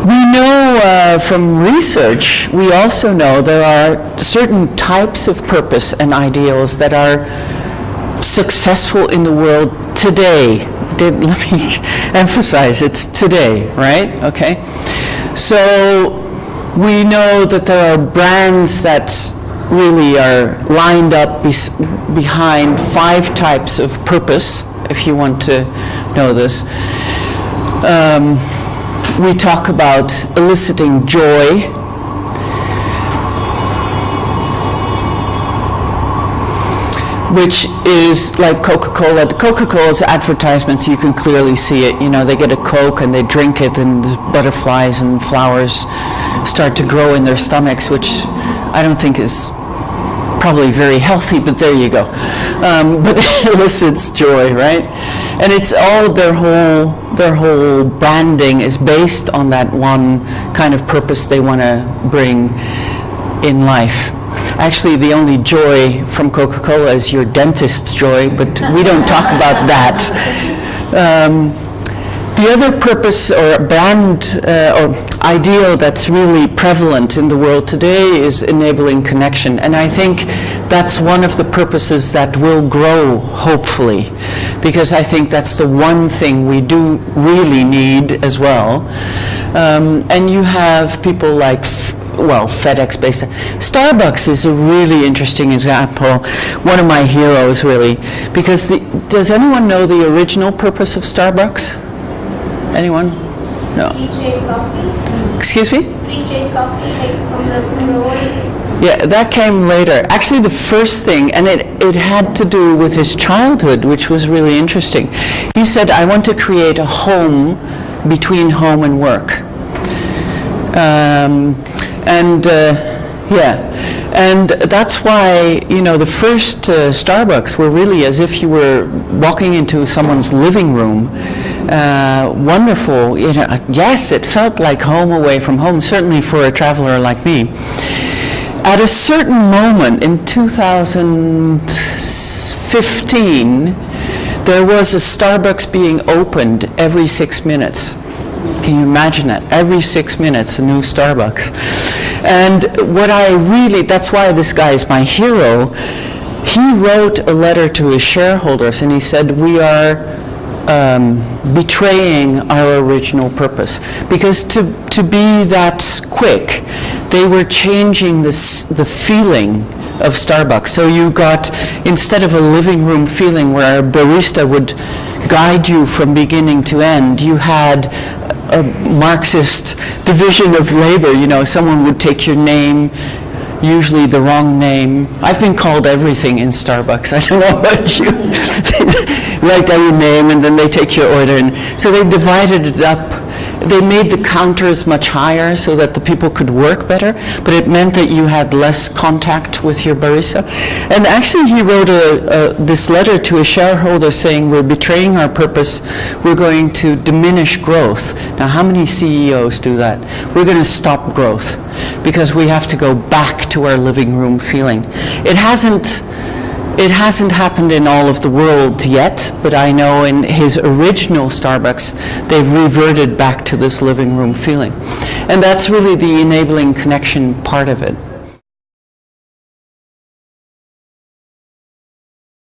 We know from research, we also know there are certain types of purpose and ideals that are successful in the world today. Let me emphasize, it's today, right? Okay. So we know that there are brands that really are lined up behind 5 types of purpose, if you want to know this. We talk about eliciting joy, which is like Coca-Cola. The Coca-Cola's advertisements, you can clearly see it. You know, they get a Coke and they drink it, and butterflies and flowers start to grow in their stomachs, which I don't think is probably very healthy, but there you go. But it elicits joy, right? And it's all their whole branding is based on that one kind of purpose they want to bring in life. Actually, the only joy from Coca-Cola is your dentist's joy, but we don't talk about that. The other purpose or brand or ideal that's really prevalent in the world today is enabling connection. And I think that's one of the purposes that will grow, hopefully, because I think that's the one thing we do really need as well. And you have people like FedEx based. Starbucks is a really interesting example, one of my heroes really, because does anyone know the original purpose of Starbucks? Anyone? No. Free trade coffee? Excuse me? Free trade coffee, like from the oils? Yeah, that came later. Actually, the first thing, and it had to do with his childhood, which was really interesting. He said, I want to create a home between home and work. And that's why, you know, the first Starbucks were really as if you were walking into someone's living room. Wonderful, you know. Yes, it felt like home away from home, certainly for a traveler like me. At a certain moment in 2015, there was a Starbucks being opened every 6 minutes. Can you imagine that? Every 6 minutes, a new Starbucks. And that's why this guy is my hero. He wrote a letter to his shareholders and he said, we are betraying our original purpose. Because to be that quick, they were changing the feeling of Starbucks. So you got, instead of a living room feeling where a barista would guide you from beginning to end, you had a Marxist division of labor. You know, someone would take your name, usually the wrong name. I've been called everything in Starbucks. I don't know about you. They write down your name and then they take your order. And so they divided it up. They made the counters much higher so that the people could work better, but it meant that you had less contact with your barista. And actually he wrote this letter to a shareholder saying, we're betraying our purpose, we're going to diminish growth. Now how many CEOs do that? We're going to stop growth because we have to go back to our living room feeling. It hasn't happened in all of the world yet, but I know in his original Starbucks, they've reverted back to this living room feeling. And that's really the enabling connection part of it.